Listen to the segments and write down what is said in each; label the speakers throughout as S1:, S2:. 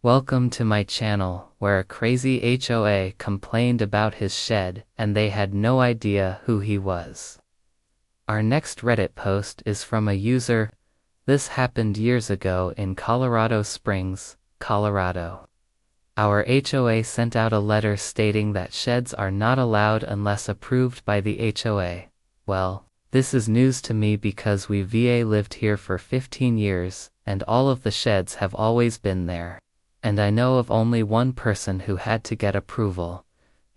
S1: Welcome to my channel, where a crazy HOA complained about his shed and they had no idea who he was. Our next Reddit post is from a user. This happened years ago in Colorado Springs, Colorado. Our HOA sent out a letter stating that sheds are not allowed unless approved by the HOA. Well, this is news to me because we VA lived here for 15 years, and all of the sheds have always been there. And I know of only one person who had to get approval,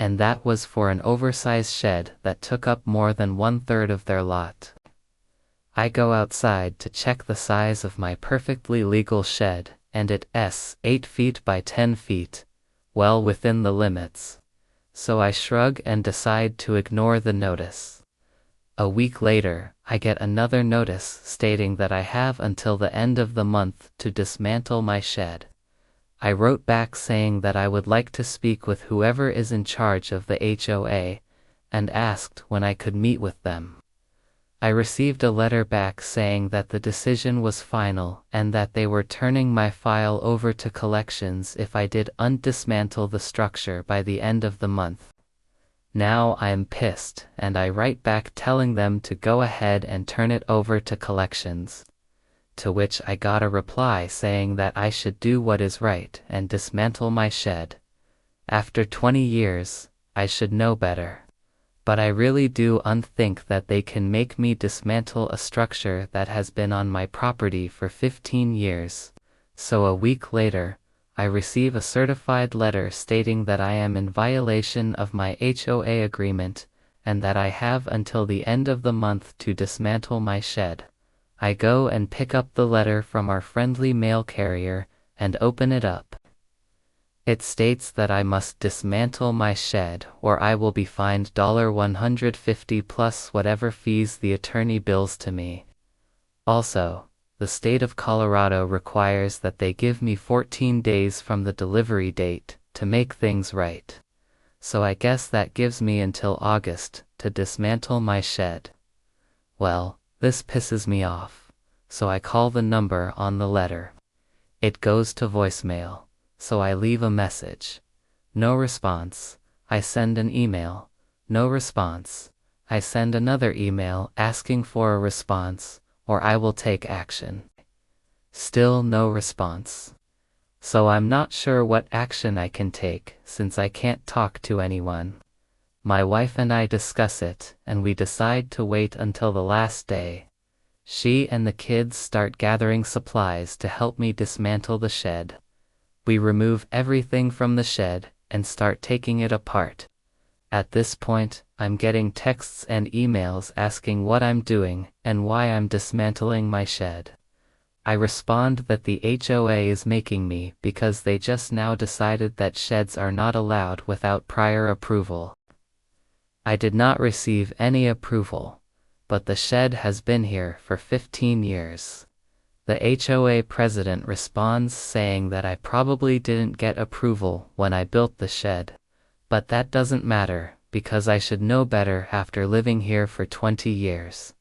S1: and that was for an oversized shed that took up more than 1/3 of their lot. I go outside to check the size of my perfectly legal shed, and it's 8 feet by 10 feet, well within the limits. So I shrug and decide to ignore the notice. A week later, I get another notice stating that I have until the end of the month to dismantle my shed. I wrote back saying that I would like to speak with whoever is in charge of the HOA, and asked when I could meet with them. I received a letter back saying that the decision was final and that they were turning my file over to collections if I did undismantle the structure by the end of the month. Now I am pissed, and I write back telling them to go ahead and turn it over to collections. To which I got a reply saying that I should do what is right and dismantle my shed. After 20 years, I should know better. But I really do think that they can make me dismantle a structure that has been on my property for 15 years. So a week later, I receive a certified letter stating that I am in violation of my HOA agreement, and that I have until the end of the month to dismantle my shed. I go and pick up the letter from our friendly mail carrier and open it up. It states that I must dismantle my shed or I will be fined $150 plus whatever fees the attorney bills to me. Also, the state of Colorado requires that they give me 14 days from the delivery date to make things right. So I guess that gives me until August to dismantle my shed. Well, this pisses me off, so I call the number on the letter. It goes to voicemail, so I leave a message. No response. I send an email. No response. I send another email asking for a response, or I will take action. Still no response. So I'm not sure what action I can take since I can't talk to anyone. My wife and I discuss it, and we decide to wait until the last day. She and the kids start gathering supplies to help me dismantle the shed. We remove everything from the shed and start taking it apart. At this point, I'm getting texts and emails asking what I'm doing and why I'm dismantling my shed. I respond that the HOA is making me because they just now decided that sheds are not allowed without prior approval. I did not receive any approval, but the shed has been here for 15 years. The HOA president responds saying that I probably didn't get approval when I built the shed, but that doesn't matter because I should know better after living here for 20 years.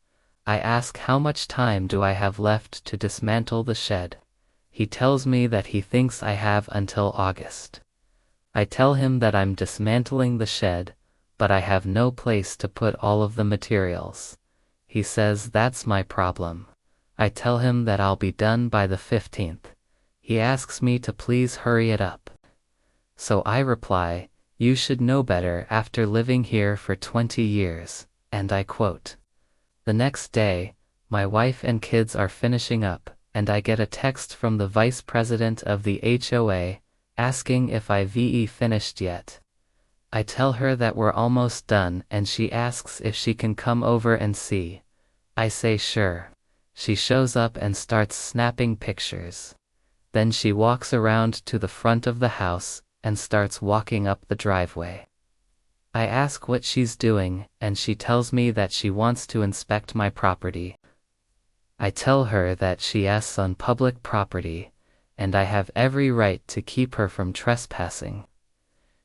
S1: I ask how much time do I have left to dismantle the shed. He tells me that he thinks I have until August. I tell him that I'm dismantling the shed, but I have no place to put all of the materials. He says that's my problem. I tell him that I'll be done by the 15th. He asks me to please hurry it up. So I reply, "You should know better after living here for 20 years," and I quote. The next day, my wife and kids are finishing up, and I get a text from the vice president of the HOA, asking if I finished yet. I tell her that we're almost done and she asks if she can come over and see. I say sure. She shows up and starts snapping pictures. Then she walks around to the front of the house and starts walking up the driveway. I ask what she's doing and she tells me that she wants to inspect my property. I tell her that she's on public property and I have every right to keep her from trespassing.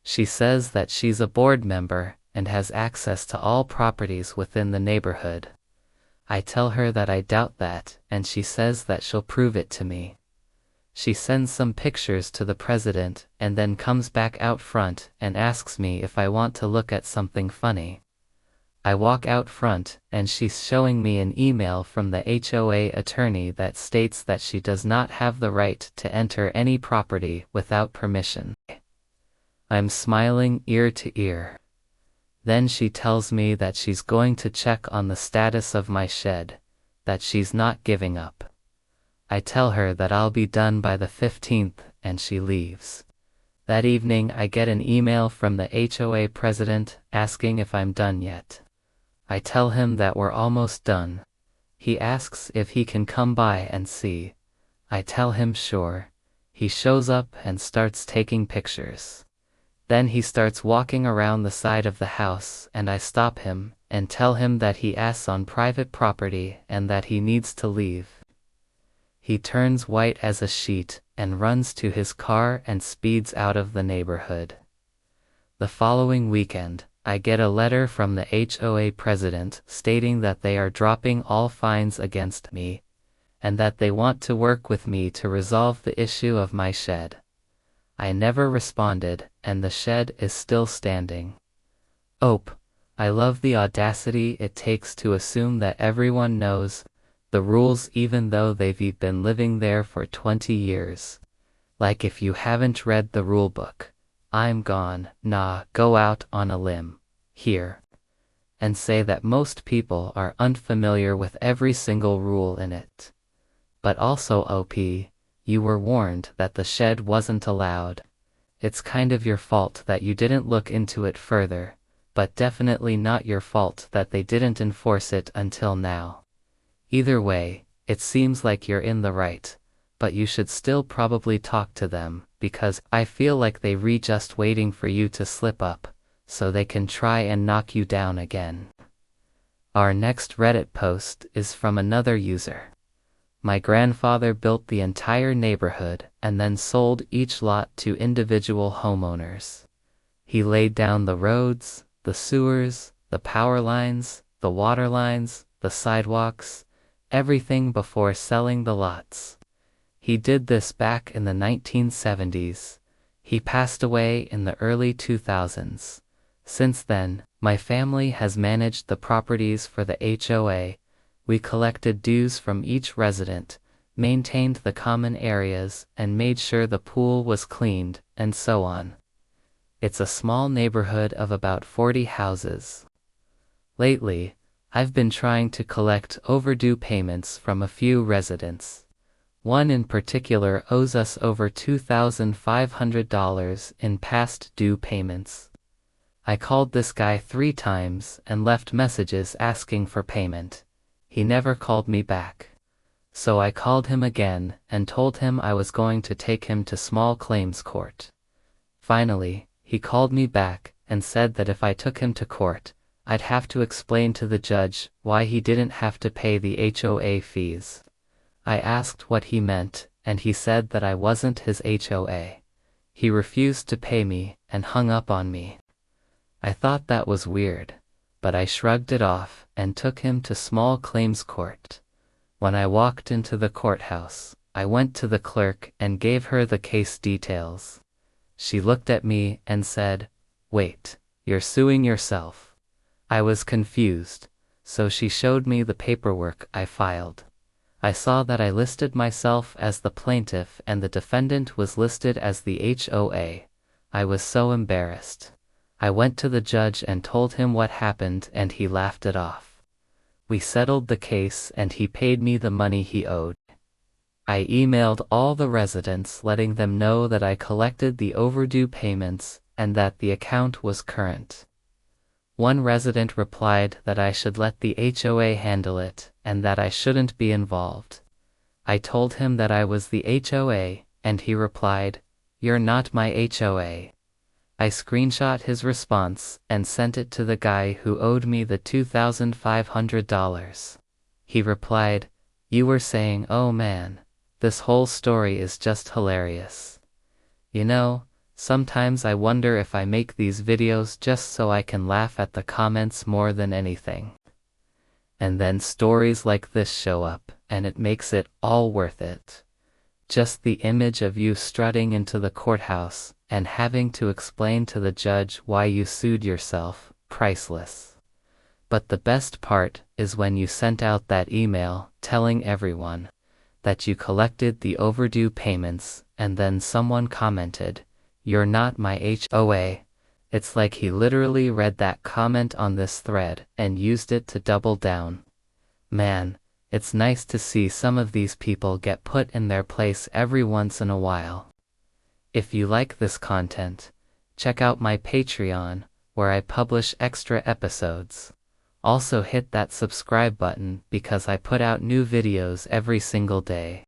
S1: She says that she's a board member and has access to all properties within the neighborhood. I tell her that I doubt that, and she says that she'll prove it to me. She sends some pictures to the president and then comes back out front and asks me if I want to look at something funny. I walk out front and she's showing me an email from the HOA attorney that states that she does not have the right to enter any property without permission. I'm smiling ear to ear. Then she tells me that she's going to check on the status of my shed, that she's not giving up. I tell her that I'll be done by the 15th and she leaves. That evening I get an email from the HOA president asking if I'm done yet. I tell him that we're almost done. He asks if he can come by and see. I tell him sure. He shows up and starts taking pictures. Then he starts walking around the side of the house and I stop him and tell him that he asks on private property and that he needs to leave. He turns white as a sheet and runs to his car and speeds out of the neighborhood. The following weekend, I get a letter from the HOA president stating that they are dropping all fines against me, and that they want to work with me to resolve the issue of my shed. I never responded, and the shed is still standing. I love the audacity it takes to assume that everyone knows the rules even though they've been living there for 20 years. Like if you haven't read the rule book, I'm gone, go out on a limb, here, and say that most people are unfamiliar with every single rule in it. But also you were warned that the shed wasn't allowed. It's kind of your fault that you didn't look into it further, but definitely not your fault that they didn't enforce it until now. Either way, it seems like you're in the right, but you should still probably talk to them, because I feel like they're just waiting for you to slip up, so they can try and knock you down again. Our next Reddit post is from another user. My grandfather built the entire neighborhood and then sold each lot to individual homeowners. He laid down the roads, the sewers, the power lines, the water lines, the sidewalks, everything before selling the lots. He did this back in the 1970s. He passed away in the early 2000s. Since then, my family has managed the properties for the HOA. We collected dues from each resident, maintained the common areas, and made sure the pool was cleaned, and so on. It's a small neighborhood of about 40 houses. Lately, I've been trying to collect overdue payments from a few residents. One in particular owes us over $2,500 in past due payments. I called this guy 3 times and left messages asking for payment. He never called me back. So I called him again and told him I was going to take him to small claims court. Finally, he called me back and said that if I took him to court, I'd have to explain to the judge why he didn't have to pay the HOA fees. I asked what he meant, and he said that I wasn't his HOA. He refused to pay me and hung up on me. I thought that was weird, but I shrugged it off and took him to small claims court. When I walked into the courthouse, I went to the clerk and gave her the case details. She looked at me and said, "Wait, you're suing yourself." I was confused, so she showed me the paperwork I filed. I saw that I listed myself as the plaintiff and the defendant was listed as the HOA. I was so embarrassed. I went to the judge and told him what happened and he laughed it off. We settled the case and he paid me the money he owed. I emailed all the residents letting them know that I collected the overdue payments and that the account was current. One resident replied that I should let the HOA handle it and that I shouldn't be involved. I told him that I was the HOA, and he replied, "You're not my HOA." I screenshot his response and sent it to the guy who owed me the $2,500. He replied, "You were saying, oh man, this whole story is just hilarious. You know, sometimes I wonder if I make these videos just so I can laugh at the comments more than anything. And then stories like this show up, and it makes it all worth it. Just the image of you strutting into the courthouse and having to explain to the judge why you sued yourself, priceless. But the best part is when you sent out that email telling everyone that you collected the overdue payments, and then someone commented, "You're not my HOA." It's like he literally read that comment on this thread and used it to double down. Man, it's nice to see some of these people get put in their place every once in a while. If you like this content, check out my Patreon, where I publish extra episodes. Also hit that subscribe button because I put out new videos every single day.